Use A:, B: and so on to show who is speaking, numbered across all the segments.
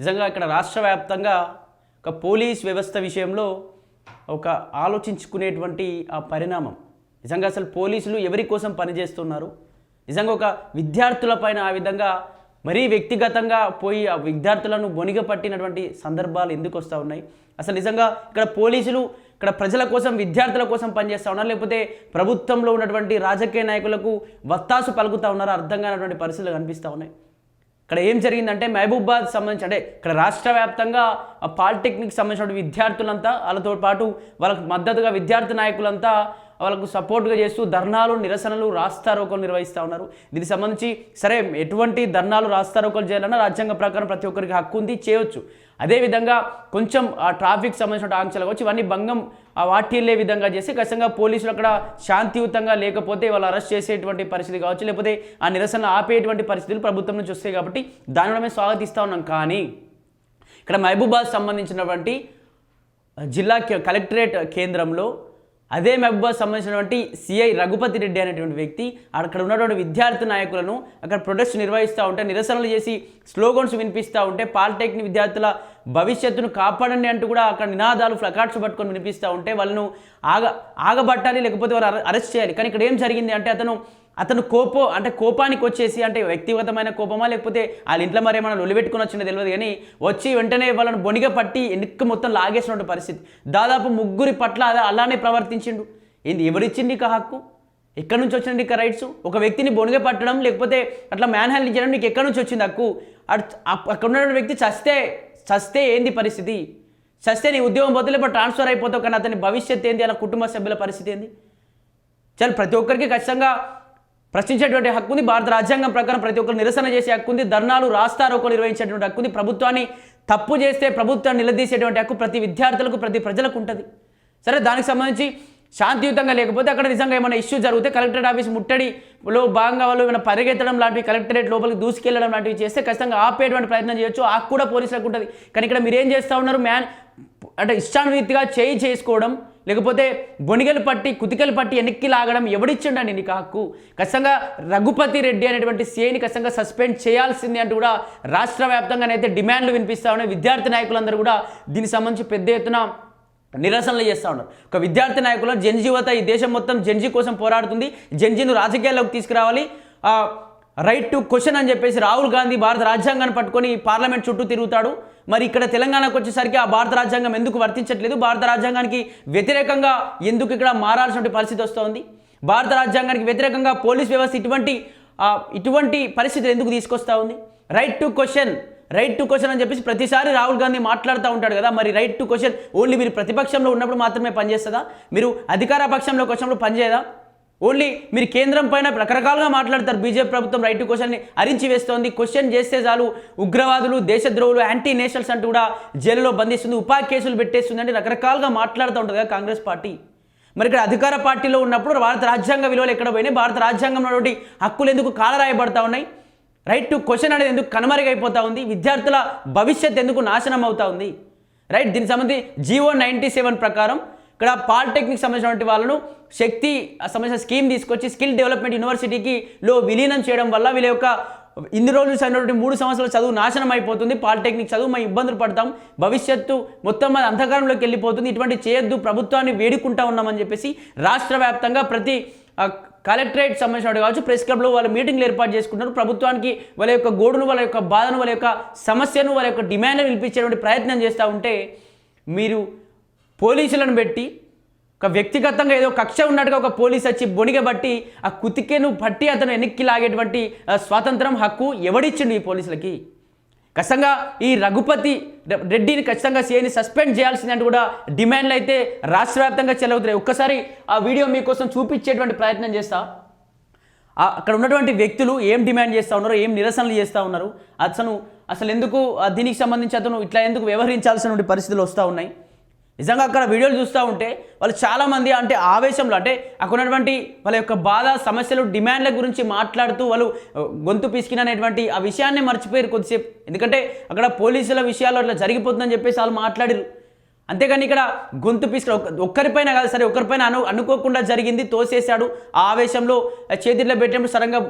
A: నిజంగా ఇక్కడ రాష్ట్ర వ్యాప్తంగా ఒక పోలీస్ వ్యవస్థ విషయంలో ఒక ఆలోచించుకునేటువంటి ఆ పరిణామం. నిజంగా అసలు పోలీసులు ఎవరి కోసం పనిచేస్తున్నారు, నిజంగా ఒక విద్యార్థులపైన ఆ విధంగా మరీ వ్యక్తిగతంగా పోయి ఆ విద్యార్థులను బొనిగ పట్టినటువంటి సందర్భాలు ఎందుకు వస్తూ ఉన్నాయి? అసలు నిజంగా ఇక్కడ పోలీసులు ఇక్కడ ప్రజల కోసం విద్యార్థుల కోసం పనిచేస్తూ ఉన్నారు, లేకపోతే ప్రభుత్వంలో ఉన్నటువంటి రాజకీయ నాయకులకు వత్తాసు పలుకుతూ ఉన్నారో అర్థం కానటువంటి పరిస్థితులు కనిపిస్తూ ఉన్నాయి. ఇక్కడ ఏం జరిగిందంటే మహబూబాబాద్ సంబంధించి అంటే ఇక్కడ రాష్ట్ర వ్యాప్తంగా పాలిటెక్నిక్ సంబంధించిన విద్యార్థులంతా వాళ్ళతో పాటు వాళ్ళకు మద్దతుగా విద్యార్థి నాయకులంతా వాళ్ళకు సపోర్ట్గా చేస్తూ ధర్నాలు నిరసనలు రాస్తారోకోలు నిర్వహిస్తూ ఉన్నారు. దీనికి సంబంధించి సరే ఎటువంటి ధర్నాలు రాస్తారోకోలు చేయాలన్నా రాజ్యాంగ ప్రకారం ప్రతి ఒక్కరికి హక్కు ఉంది, చేయవచ్చు. అదేవిధంగా కొంచెం ఆ ట్రాఫిక్ సంబంధించిన ఆంక్షలు కావచ్చు ఇవన్నీ భంగం వాటిల్లే విధంగా చేసి ఖచ్చితంగా పోలీసులు అక్కడ శాంతియుతంగా లేకపోతే వాళ్ళు అరెస్ట్ చేసేటువంటి పరిస్థితి కావచ్చు, లేకపోతే ఆ నిరసన ఆపేటువంటి పరిస్థితులు ప్రభుత్వం నుంచి వస్తాయి. కాబట్టి దానిలో మేము స్వాగతిస్తూ ఉన్నాం. కానీ ఇక్కడ మహబూబాబాద్ సంబంధించినటువంటి జిల్లా కలెక్టరేట్ కేంద్రంలో అదే మహబూబాబాద్ సంబంధించినటువంటి సిఐ రఘుపతి రెడ్డి అనేటువంటి వ్యక్తి అక్కడ ఉన్నటువంటి విద్యార్థి నాయకులను అక్కడ ప్రొటెస్ట్ నిర్వహిస్తూ ఉంటే నిరసనలు చేసి స్లోగన్స్ వినిపిస్తూ ఉంటే పాలిటెక్నిక్ విద్యార్థుల భవిష్యత్తును కాపాడండి అంటూ కూడా అక్కడ నినాదాలు ఫ్లకార్డ్స్ పట్టుకొని వినిపిస్తూ ఉంటే వాళ్ళను ఆగబట్టాలి, లేకపోతే వాళ్ళు అరెస్ట్ చేయాలి. కానీ ఇక్కడ ఏం జరిగింది అంటే అతను కోపానికి వచ్చేసి అంటే వ్యక్తిగతమైన కోపమా లేకపోతే వాళ్ళ ఇంట్లో మరి ఏమైనా లొలిపెట్టుకుని వచ్చిందో తెలియదు, కానీ వచ్చి వెంటనే వాళ్ళని బొనిగ పట్టి ఎన్నిక మొత్తం లాగేసినటువంటి పరిస్థితి. దాదాపు 3 పట్ల అలానే ప్రవర్తించిండు. ఏంది ఎవరిచ్చింది ఇక హక్కు? ఎక్కడి నుంచి వచ్చింది ఇక రైట్స్? ఒక వ్యక్తిని బొనిగ పట్టడం లేకపోతే అట్లా మ్యాన్ హ్యాండిల్ చేయడం నీకు ఎక్కడి నుంచి వచ్చింది హక్కు? అక్కడ ఉన్నటువంటి వ్యక్తి చస్తే ఏంది పరిస్థితి? చస్తే నీ ఉద్యోగం బదులు ఇప్పుడు ట్రాన్స్ఫర్ అయిపోతావు, కానీ అతని భవిష్యత్తు ఏంది, అలా కుటుంబ సభ్యుల పరిస్థితి ఏంది? చాలా ప్రతి ఒక్కరికి ఖచ్చితంగా ప్రశ్నించేటువంటి హక్కు ఉంది. భారత రాజ్యాంగం ప్రకారం ప్రతి ఒక్కరు నిరసన చేసే హక్కు ఉంది, ధర్నాలు రాస్తారోకో నిర్వహించేటువంటి హక్కు ఉంది. ప్రభుత్వాన్ని తప్పు చేస్తే ప్రభుత్వాన్ని నిలదీసేటువంటి హక్కు ప్రతి విద్యార్థులకు ప్రతి ప్రజలకు ఉంటుంది. సరే దానికి సంబంధించి శాంతియుతంగా లేకపోతే అక్కడ నిజంగా ఏమైనా ఇష్యూ జరిగితే కలెక్టరేట్ ఆఫీస్ ముట్టడిలో భాగంగా వాళ్ళు ఏమైనా పరిగెత్తడం లాంటివి కలెక్టరేట్ లోపలికి దూసుకెళ్లడం లాంటివి చేస్తే ఖచ్చితంగా ఆపేటువంటి ప్రయత్నం చేయొచ్చు, ఆ కూడా పోలీసులకు ఉంటుంది. కానీ ఇక్కడ మీరేం చేస్తూ ఉన్నారు? అంటే ఇష్టానురీతిగా చేసుకోవడం లేకపోతే బొనిగలు పట్టి కుతికలు పట్టి వెనక్కి లాగడం ఎవడిచ్చిండండి నీకు హక్కు? ఖచ్చితంగా రఘుపతి రెడ్డి అనేటువంటి సీఐని ఖచ్చితంగా సస్పెండ్ చేయాల్సిందే అంటూ కూడా రాష్ట్ర వ్యాప్తంగానైతే డిమాండ్లు వినిపిస్తూ ఉన్నాయి. విద్యార్థి నాయకులందరూ కూడా దీనికి సంబంధించి పెద్ద ఎత్తున నిరసనలు చేస్తూ ఉన్నారు. ఒక విద్యార్థి నాయకులు జెన్జీ యువత ఈ దేశం మొత్తం జెన్జీ కోసం పోరాడుతుంది, జెన్జీను రాజకీయాల్లోకి తీసుకురావాలి, రైట్ టు క్వశ్చన్ అని చెప్పేసి రాహుల్ గాంధీ భారత రాజ్యాంగాన్ని పట్టుకొని పార్లమెంట్ చుట్టూ తిరుగుతాడు. మరి ఇక్కడ తెలంగాణకు వచ్చేసరికి ఆ భారత రాజ్యాంగం ఎందుకు వర్తించట్లేదు? భారత రాజ్యాంగానికి వ్యతిరేకంగా ఎందుకు ఇక్కడ మారాల్సిన పరిస్థితి వస్తుంది? భారత రాజ్యాంగానికి వ్యతిరేకంగా పోలీస్ వ్యవస్థ ఇటువంటి పరిస్థితులు ఎందుకు తీసుకొస్తూ ఉంది? రైట్ టు క్వశ్చన్ అని చెప్పేసి ప్రతిసారి రాహుల్ గాంధీ మాట్లాడుతూ ఉంటాడు కదా. మరి రైట్ టు క్వశ్చన్ ఓన్లీ మీరు ప్రతిపక్షంలో ఉన్నప్పుడు మాత్రమే పనిచేస్తుందా? మీరు అధికార పక్షంలోకి వచ్చినప్పుడు పనిచేయదా? ఓన్లీ మీరు కేంద్రం పైన రకరకాలుగా మాట్లాడతారు. బీజేపీ ప్రభుత్వం రైట్ టు క్వశ్చన్ని అరించి వేస్తోంది, క్వశ్చన్ చేస్తే చాలు ఉగ్రవాదులు దేశద్రోహులు యాంటీ నేషనల్స్ అంటూ కూడా జైలులో బంధిస్తుంది, ఉపా కేసులు పెట్టేస్తుంది అంటే రకరకాలుగా మాట్లాడుతూ ఉంటుంది కదా కాంగ్రెస్ పార్టీ. మరి ఇక్కడ అధికార పార్టీలో ఉన్నప్పుడు భారత రాజ్యాంగ విలువలు ఎక్కడ పోయినాయి? భారత రాజ్యాంగంలో హక్కులు ఎందుకు కాలరాయబడతా ఉన్నాయి? రైట్ టు క్వశ్చన్ అనేది ఎందుకు కనుమరుగైపోతూ ఉంది? విద్యార్థుల భవిష్యత్తు ఎందుకు నాశనం అవుతూ ఉంది? రైట్ దీనికి సంబంధించి GO 97 ప్రకారం ఇక్కడ పాలిటెక్నిక్ సంబంధించినటువంటి వాళ్ళను శక్తి సంబంధించిన స్కీమ్ తీసుకొచ్చి స్కిల్ డెవలప్మెంట్ యూనివర్సిటీలో విలీనం చేయడం వల్ల వీళ్ళ యొక్క ఇన్ని రోజులు చదివినటువంటి 3 సంవత్సరాల చదువు నాశనం అయిపోతుంది, పాలిటెక్నిక్ చదువు మేము ఇబ్బందులు పడతాం, భవిష్యత్తు మొత్తం అది అంధకారంలోకి వెళ్ళిపోతుంది, ఇటువంటి చేయొద్దు, ప్రభుత్వాన్ని వేడుకుంటా ఉన్నామని చెప్పేసి రాష్ట్ర వ్యాప్తంగా ప్రతి కలెక్టరేట్ సంబంధించిన కావచ్చు ప్రెస్ క్లబ్లో వాళ్ళు మీటింగ్లు ఏర్పాటు చేసుకుంటారు. ప్రభుత్వానికి వాళ్ళ యొక్క గోడును, వాళ్ళ యొక్క బాధను, వాళ్ళ యొక్క సమస్యను, వాళ్ళ యొక్క డిమాండ్ను వినిపించేటువంటి ప్రయత్నం చేస్తూ ఉంటే మీరు పోలీసులను పెట్టి ఒక వ్యక్తిగతంగా ఏదో కక్ష ఉన్నట్టుగా ఒక పోలీస్ వచ్చి బొనిగబట్టి ఆ కుతికెను పట్టి అతను వెనక్కి లాగేటువంటి స్వాతంత్రం హక్కు ఎవడిచ్చిండు ఈ పోలీసులకి? ఖచ్చితంగా ఈ రఘుపతి రెడ్డిని ఖచ్చితంగా సీఐని సస్పెండ్ చేయాల్సిందంటూ కూడా డిమాండ్లు అయితే రాష్ట్ర వ్యాప్తంగా చెలవుతున్నాయి. ఒక్కసారి ఆ వీడియో మీకోసం చూపించేటువంటి ప్రయత్నం చేస్తా. అక్కడ ఉన్నటువంటి వ్యక్తులు ఏం డిమాండ్ చేస్తూ ఉన్నారు, ఏం నిరసనలు చేస్తూ ఉన్నారు, అసలు ఎందుకు దీనికి సంబంధించి అతను ఇట్లా ఎందుకు వ్యవహరించాల్సినటువంటి పరిస్థితులు వస్తూ ఉన్నాయి. నిజంగా అక్కడ వీడియోలు చూస్తూ ఉంటే వాళ్ళు చాలామంది అంటే ఆవేశంలో అంటే అక్కడ ఉన్నటువంటి వాళ్ళ యొక్క బాధ సమస్యలు డిమాండ్ల గురించి మాట్లాడుతూ వాళ్ళు గొంతు పిసికినటువంటి ఆ విషయాన్ని మర్చిపోయారు కొద్దిసేపు. ఎందుకంటే అక్కడ పోలీసుల విషయాలు అట్లా జరిగిపోతుందని చెప్పేసి వాళ్ళు మాట్లాడారు. అంతేగాని ఇక్కడ గొంతు పీసుకు ఒక్కరిపైన కాదు సరే, ఒక్కరిపైన అనుకోకుండా జరిగింది, తోసేశాడు, ఆ ఆవేశంలో చేతిలో పెట్టినప్పుడు సడన్గా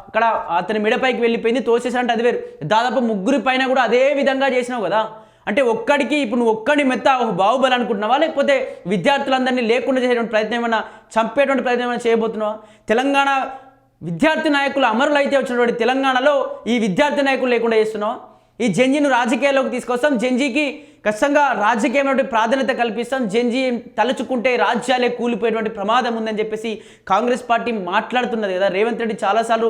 A: అక్కడ అతని మెడపైకి వెళ్ళిపోయింది, తోసేసాడంటే అది వేరు. దాదాపు ముగ్గురి పైన కూడా అదే విధంగా చేసినావు కదా. అంటే ఒక్కడికి ఇప్పుడు నువ్వు ఒక్కడి మెత్త బాహుబలి అనుకుంటున్నావా, లేకపోతే విద్యార్థులందరినీ లేకుండా చేసేటువంటి ప్రయత్నం ఏమైనా, చంపేటువంటి ప్రయత్నం ఏమైనా చేయబోతున్నావా? తెలంగాణ విద్యార్థి నాయకులు అమరులు అయితే వచ్చినటువంటి తెలంగాణలో ఈ విద్యార్థి నాయకులు లేకుండా చేస్తున్నావా? ఈ జెంజీను రాజకీయాల్లోకి తీసుకొస్తాం, జెంజీకి ఖచ్చితంగా రాజకీయమైనటువంటి ప్రాధాన్యత కల్పిస్తాం, జెంజీ తలుచుకుంటే రాజ్యాలే కూలిపోయేటువంటి ప్రమాదం ఉందని చెప్పేసి కాంగ్రెస్ పార్టీ మాట్లాడుతున్నది కదా. రేవంత్ రెడ్డి చాలాసార్లు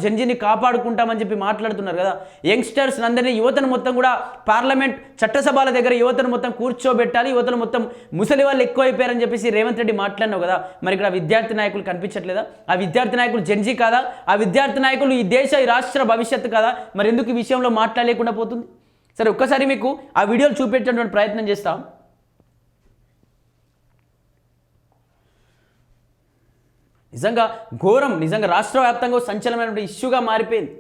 A: జెంజీని కాపాడుకుంటామని చెప్పి మాట్లాడుతున్నారు కదా. యంగ్స్టర్స్ అందరినీ, యువతను మొత్తం కూడా పార్లమెంట్ చట్టసభల దగ్గర యువతను మొత్తం కూర్చోబెట్టాలి, యువతను మొత్తం ముసలి వాళ్ళు ఎక్కువైపోయారని చెప్పేసి రేవంత్ రెడ్డి మాట్లాడినావు కదా. మరి ఇక్కడ విద్యార్థి నాయకులు కనిపించట్లేదా? ఆ విద్యార్థి నాయకులు జెంజీ కాదా? ఆ విద్యార్థి నాయకులు ఈ దేశ, ఈ రాష్ట్ర భవిష్యత్తు కాదా? మరి ఎందుకు ఈ విషయంలో మాట్లాడలేకుండా పోతుంది? సరే, ఒక్కసారి మీకు ఆ వీడియోలు చూపెట్టేటువంటి ప్రయత్నం చేస్తాం. నిజంగా ఘోరం, నిజంగా రాష్ట్ర వ్యాప్తంగా సంచలనమైనటువంటి ఇష్యూగా మారిపోయింది.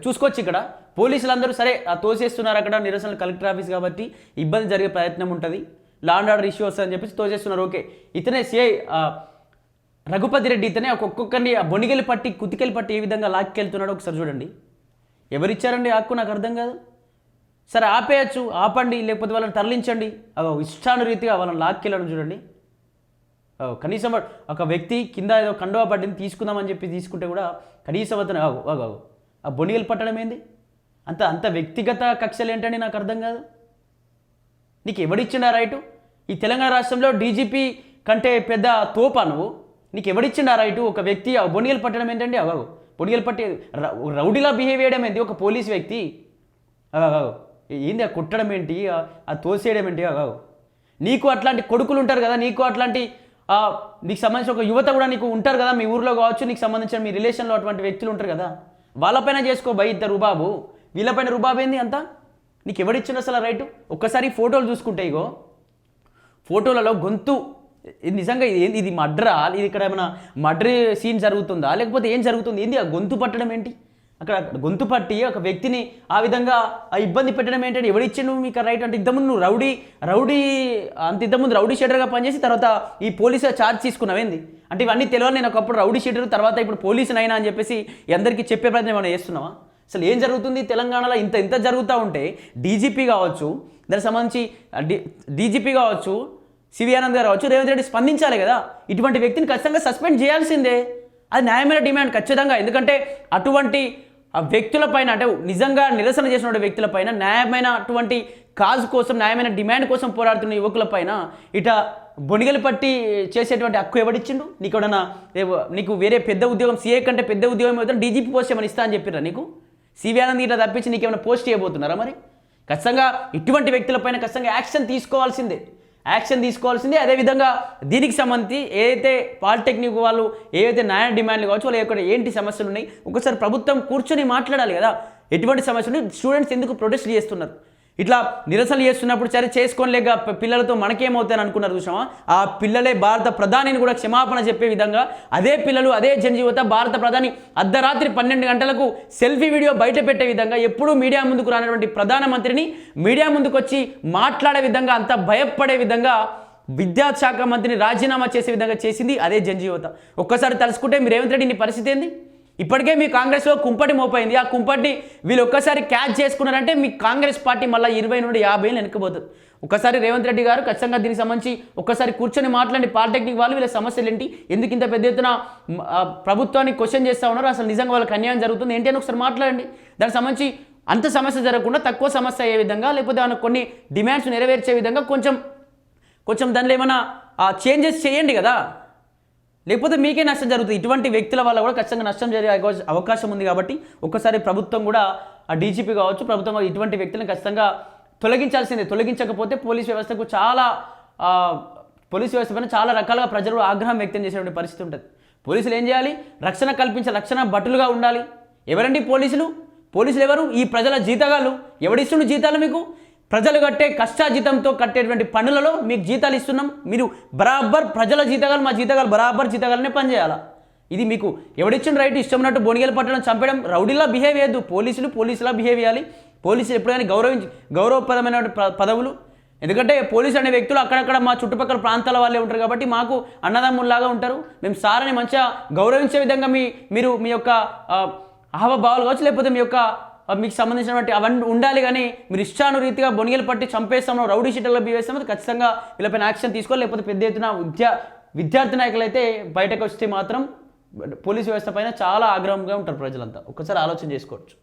A: చూసుకోవచ్చు, ఇక్కడ పోలీసులందరూ సరే తోసేస్తున్నారు, అక్కడ నిరసనలు కలెక్టర్ ఆఫీస్ కాబట్టి ఇబ్బంది జరిగే ప్రయత్నం ఉంటుంది, లా అండ్ ఆర్డర్ ఇష్యూ వస్తుందని చెప్పేసి తోసేస్తున్నారు. ఓకే, ఇతనే సిఐ రఘుపతి రెడ్డి, ఇతనే ఒక్కొక్కరిని బొనిగెలు పట్టి, కుతికెళ్ళి పట్టి ఏ విధంగా లాక్కెళ్తున్నాడో ఒకసారి చూడండి. ఎవరిచ్చారండి హక్కు? నాకు అర్థం కాదు. సరే ఆపేయచ్చు, ఆపండి, లేకపోతే వాళ్ళని తరలించండి, ఇష్టానురీతిగా వాళ్ళని లాక్కెళ్ళడం చూడండి. కనీసం ఒక వ్యక్తి కింద ఏదో కండువా పట్టింది తీసుకుందామని చెప్పి తీసుకుంటే కూడా కనీసం అతను ఆ బొనిగెలు పట్టడం ఏంది? అంత వ్యక్తిగత కక్షలు ఏంటండి? నాకు అర్థం కాదు. నీకు ఎవడిచ్చిండా రైటు? ఈ తెలంగాణ రాష్ట్రంలో డీజీపీ కంటే పెద్ద తోపా నువ్వు? నీకు ఎవడిచ్చిండా రైటు? ఒక వ్యక్తి బొనిగెలు పట్టడం ఏంటండి? బొనిగెలు పట్టి రౌడీలా బిహేవ్ చేయడం ఏంటి ఒక పోలీస్ వ్యక్తి? ఏంది ఆ కొట్టడం ఏంటి, ఆ తోసేయడం ఏంటి? నీకు అట్లాంటి కొడుకులు ఉంటారు కదా, నీకు అట్లాంటి నీకు సంబంధించిన ఒక యువత కూడా నీకు ఉంటారు కదా, మీ ఊర్లో కావచ్చు, నీకు సంబంధించిన మీ రిలేషన్లో అటువంటి వ్యక్తులు ఉంటారు కదా, వాళ్ళపైన చేసుకో బై ఇంత రుబాబు. వీళ్ళపైన రుబాబు ఏంది అంతా? నీకు ఎవడిచ్చిన అసలు రైటు? ఒక్కసారి ఫోటోలు చూసుకుంటే ఇగో ఫోటోలలో గొంతు నిజంగా ఇది మర్డరా? ఇది ఇక్కడ ఏమైనా మర్డర్ సీన్ జరుగుతుందా, లేకపోతే ఏం జరుగుతుంది? ఏంది ఆ గొంతు పట్టడం ఏంటి? అక్కడ గొంతు పట్టి ఒక వ్యక్తిని ఆ విధంగా ఇబ్బంది పెట్టడం ఏంటంటే ఎవడిచ్చిండు మీకు రైట్? అంటే ఇంతకుముందు నువ్వు ఇంతకుముందు రౌడీ షీటర్గా పనిచేసి తర్వాత ఈ పోలీసు ఛార్జ్ తీసుకున్నావేంది? అంటే ఇవన్నీ తెలియాలి. నేను ఒకప్పుడు రౌడీ షీటర్, తర్వాత ఇప్పుడు పోలీసునైనా అని చెప్పేసి అందరికీ చెప్పే ప్రయత్నం ఏమైనా చేస్తున్నావా? అసలు ఏం జరుగుతుంది తెలంగాణలో? ఇంత జరుగుతూ ఉంటే డీజీపీ కావచ్చు, దానికి సంబంధించి డీజీపీ కావచ్చు, సివి ఆనంద్ గారు కావచ్చు, రేవంత్ రెడ్డి స్పందించాలి కదా. ఇటువంటి వ్యక్తిని ఖచ్చితంగా సస్పెండ్ చేయాల్సిందే, అది న్యాయమైన డిమాండ్ ఖచ్చితంగా. ఎందుకంటే అటువంటి వ్యక్తులపైన, అంటే నిజంగా నిరసన చేసిన వ్యక్తులపైన, న్యాయమైన అటువంటి కాజ్ కోసం, న్యాయమైన డిమాండ్ కోసం పోరాడుతున్న యువకులపైన ఇట బొనిగలు పట్టి చేసేటువంటి హక్కు ఎవడిచ్చిండు? నీకు ఎవడన్నా నీకు వేరే పెద్ద ఉద్యోగం, సీఏ కంటే పెద్ద ఉద్యోగం అవుతుంది, డీజీపీ పోస్ట్ ఏమైనా ఇస్తా అని చెప్పారా నీకు? సివి ఆనంద్ ఇట్లా తప్పించి నీకేమైనా పోస్ట్ చేయబోతున్నారా? మరి ఖచ్చితంగా ఇటువంటి వ్యక్తులపైన ఖచ్చితంగా యాక్షన్ తీసుకోవాల్సిందే. అదేవిధంగా దీనికి సంబంధించి ఏదైతే పాలిటెక్నిక్ వాళ్ళు ఏవైతే న్యాయ డిమాండ్లు కావచ్చు, వాళ్ళు ఎక్కడ ఏంటి సమస్యలు ఉన్నాయి, ఒకసారి ప్రభుత్వం కూర్చొని మాట్లాడాలి కదా. ఎటువంటి సమస్యలు, స్టూడెంట్స్ ఎందుకు ప్రొటెస్ట్ చేస్తున్నారు? ఇట్లా నిరసనలు చేస్తున్నప్పుడు సరే చేసుకోలేక పిల్లలతో మనకేమవుతాయని అనుకున్నారు చూసామా? ఆ పిల్లలే భారత ప్రధానిని కూడా క్షమాపణ చెప్పే విధంగా అదే పిల్లలు, అదే జనజీవత భారత ప్రధాని అర్ధరాత్రి 12 గంటలకు సెల్ఫీ వీడియో బయట పెట్టే విధంగా, ఎప్పుడూ మీడియా ముందుకు రానటువంటి ప్రధానమంత్రిని మీడియా ముందుకు వచ్చి మాట్లాడే విధంగా, అంత భయపడే విధంగా విద్యాశాఖ మంత్రిని రాజీనామా చేసే విధంగా చేసింది అదే జనజీవత. ఒక్కసారి తలుసుకుంటే మీ రేవంత్ రెడ్డి పరిస్థితి ఏంది? ఇప్పటికే మీ కాంగ్రెస్లో కుంపటి మోపైంది. ఆ కుంపటి వీళ్ళు ఒక్కసారి క్యాచ్ చేసుకున్నారంటే మీ కాంగ్రెస్ పార్టీ మళ్ళీ 20 నుండి 50 ఏళ్ళు వెనక్కిపోతుంది. ఒకసారి రేవంత్ రెడ్డి గారు ఖచ్చితంగా దీనికి సంబంధించి ఒక్కసారి కూర్చొని మాట్లాడి, పాలిటెక్నిక్ వాళ్ళు వీళ్ళ సమస్యలు ఏంటి, ఎందుకు ఇంత పెద్ద ఎత్తున ప్రభుత్వాన్ని క్వశ్చన్ చేస్తూ ఉన్నారు, అసలు నిజంగా వాళ్ళకి అన్యాయం జరుగుతుంది ఏంటి అని ఒకసారి మాట్లాడండి. దానికి సంబంధించి అంత సమస్య జరగకుండా తక్కువ సమస్య అయ్యే విధంగా, లేకపోతే కొన్ని డిమాండ్స్ నెరవేర్చే విధంగా కొంచెం దానిలో ఏమైనా చేంజెస్ చేయండి కదా, లేకపోతే మీకే నష్టం జరుగుతుంది. ఇటువంటి వ్యక్తుల వల్ల కూడా ఖచ్చితంగా నష్టం జరిగే అవకాశం ఉంది. కాబట్టి ఒక్కసారి ప్రభుత్వం కూడా ఆ డీజీపీ కావచ్చు, ప్రభుత్వం ఇటువంటి వ్యక్తులను ఖచ్చితంగా తొలగించాల్సిందే. తొలగించకపోతే పోలీస్ వ్యవస్థకు పోలీస్ వ్యవస్థ పైన చాలా రకాలుగా ప్రజలు ఆగ్రహం వ్యక్తం చేసేటువంటి పరిస్థితి ఉంటుంది. పోలీసులు ఏం చేయాలి? రక్షణ భటులుగా ఉండాలి. ఎవరండి పోలీసులు? ఎవరు? ఈ ప్రజల జీతగాళ్ళు. ఎవడిస్తుండు జీతాలు మీకు? ప్రజలు కట్టే కష్టాజీతంతో కట్టేటువంటి పనులలో మీకు జీతాలు ఇస్తున్నాం. మీరు బరాబర్ ప్రజల జీతగాలు, మా జీతగాలు బరాబర్ జీతగాలనే పనిచేయాలా? ఇది మీకు ఎవడిచ్చిన రైట్? ఇష్టం ఉన్నట్టు బొనిగలు పట్టడం, చంపడం, రౌడీలా బిహేవ్ చేయొద్దు. పోలీసులా బిహేవ్ చేయాలి. పోలీసులు ఎప్పుడైనా గౌరవప్రదమైన పదవులు. ఎందుకంటే పోలీసు అనే వ్యక్తులు అక్కడక్కడ మా చుట్టుపక్కల ప్రాంతాల వాళ్ళే ఉంటారు కాబట్టి మాకు అన్నదమ్ముల్లాగా ఉంటారు. మేము సార్ని మంచిగా గౌరవించే విధంగా మీరు మీ యొక్క హావభావాలు కావచ్చు, లేకపోతే మీ యొక్క మీకు సంబంధించినటువంటి అవన్నీ ఉండాలి. కానీ మీరు ఇష్టానురీతిగా బొనిగలు పట్టి చంపేస్తాము, రౌడీ షీటర్లో బివేస్తాము, ఖచ్చితంగా వీళ్ళపైన యాక్షన్ తీసుకోవాలి. లేకపోతే పెద్ద ఎత్తున విద్యార్థి నాయకులు అయితే బయటకు వస్తే మాత్రం పోలీసు వ్యవస్థ పైన చాలా ఆగ్రహంగా ఉంటారు ప్రజలంతా. ఒక్కసారి ఆలోచన చేసుకోవచ్చు.